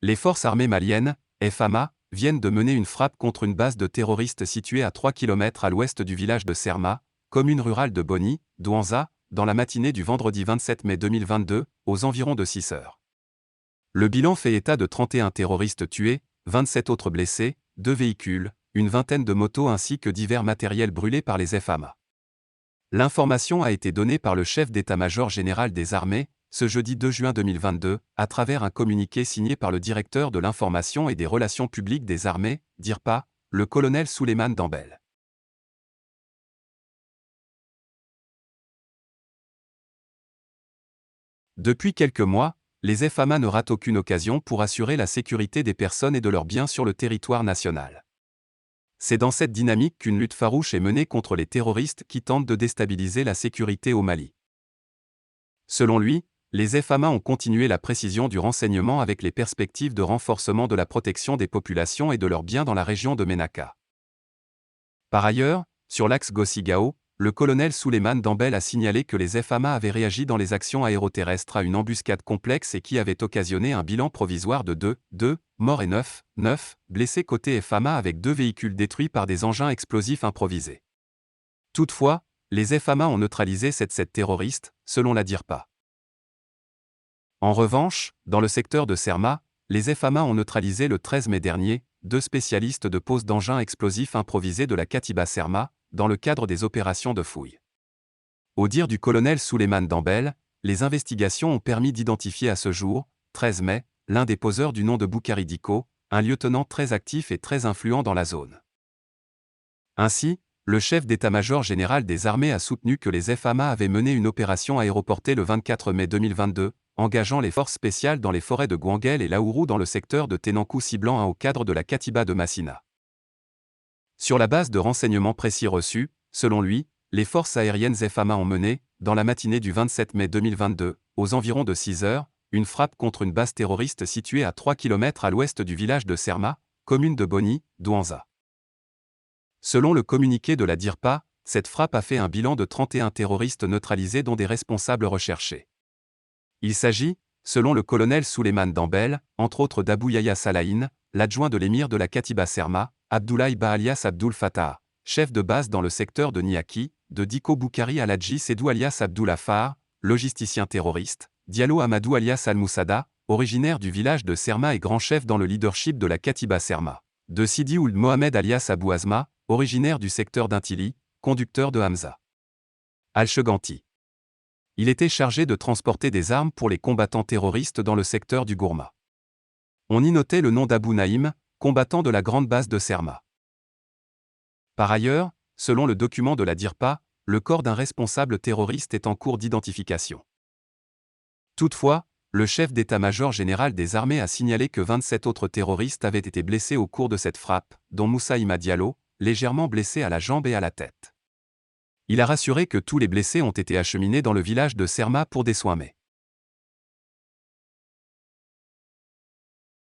Les forces armées maliennes, FAMA, viennent de mener une frappe contre une base de terroristes située à 3 km à l'ouest du village de Serma, commune rurale de Boni, Douanza, dans la matinée du vendredi 27 mai 2022, aux environs de 6 heures. Le bilan fait état de 31 terroristes tués, 27 autres blessés, 2 véhicules, une vingtaine de motos ainsi que divers matériels brûlés par les FAMA. L'information a été donnée par le chef d'état-major général des armées, ce jeudi 2 juin 2022, à travers un communiqué signé par le directeur de l'information et des relations publiques des armées, DIRPA, le colonel Souleymane Dambel. Depuis quelques mois, les FAMA ne ratent aucune occasion pour assurer la sécurité des personnes et de leurs biens sur le territoire national. C'est dans cette dynamique qu'une lutte farouche est menée contre les terroristes qui tentent de déstabiliser la sécurité au Mali. Selon lui, les FAMA ont continué la précision du renseignement avec les perspectives de renforcement de la protection des populations et de leurs biens dans la région de Ménaka. Par ailleurs, sur l'axe Gossi-Gao, le colonel Souleymane Dambel a signalé que les FAMA avaient réagi dans les actions aéroterrestres à une embuscade complexe et qui avait occasionné un bilan provisoire de 2 morts et 9 blessés côté FAMA avec 2 véhicules détruits par des engins explosifs improvisés. Toutefois, les FAMA ont neutralisé 7 terroristes, selon la DIRPA. En revanche, dans le secteur de Serma, les FAMA ont neutralisé le 13 mai dernier 2 spécialistes de pose d'engins explosifs improvisés de la Katiba Serma, dans le cadre des opérations de fouille. Au dire du colonel Souleymane Dambel, les investigations ont permis d'identifier à ce jour, 13 mai, l'un des poseurs du nom de Boukari Diko, un lieutenant très actif et très influent dans la zone. Ainsi, le chef d'état-major général des armées a soutenu que les FAMA avaient mené une opération aéroportée le 24 mai 2022, engageant les forces spéciales dans les forêts de Gouanguel et Laourou dans le secteur de Tenankou-Ciblan au cadre de la Katiba de Massina. Sur la base de renseignements précis reçus, selon lui, les forces aériennes FAMA ont mené, dans la matinée du 27 mai 2022, aux environs de 6 heures, une frappe contre une base terroriste située à 3 km à l'ouest du village de Serma, commune de Boni, Douanza. Selon le communiqué de la DIRPA, cette frappe a fait un bilan de 31 terroristes neutralisés dont des responsables recherchés. Il s'agit, selon le colonel Souleymane Dambel, entre autres d'Abou Yahya Salahin, l'adjoint de l'émir de la Katiba Serma, Abdoulaye Ba alias Abdoul Fattah, chef de base dans le secteur de Niaki, de Diko Boukari Aladji Sedou alias Abdoul Afar, logisticien terroriste, Diallo Amadou alias Al-Moussada, originaire du village de Serma et grand chef dans le leadership de la Katiba Serma, de Sidi Ould Mohamed alias Abou Azma, originaire du secteur d'Intili, conducteur de Hamza Al-Cheganti. Il était chargé de transporter des armes pour les combattants terroristes dans le secteur du Gourma. On y notait le nom d'Abou Naïm, combattant de la grande base de Serma. Par ailleurs, selon le document de la DIRPA, le corps d'un responsable terroriste est en cours d'identification. Toutefois, le chef d'état-major général des armées a signalé que 27 autres terroristes avaient été blessés au cours de cette frappe, dont Moussa Ima Diallo, légèrement blessé à la jambe et à la tête. Il a rassuré que tous les blessés ont été acheminés dans le village de Serma pour des soins.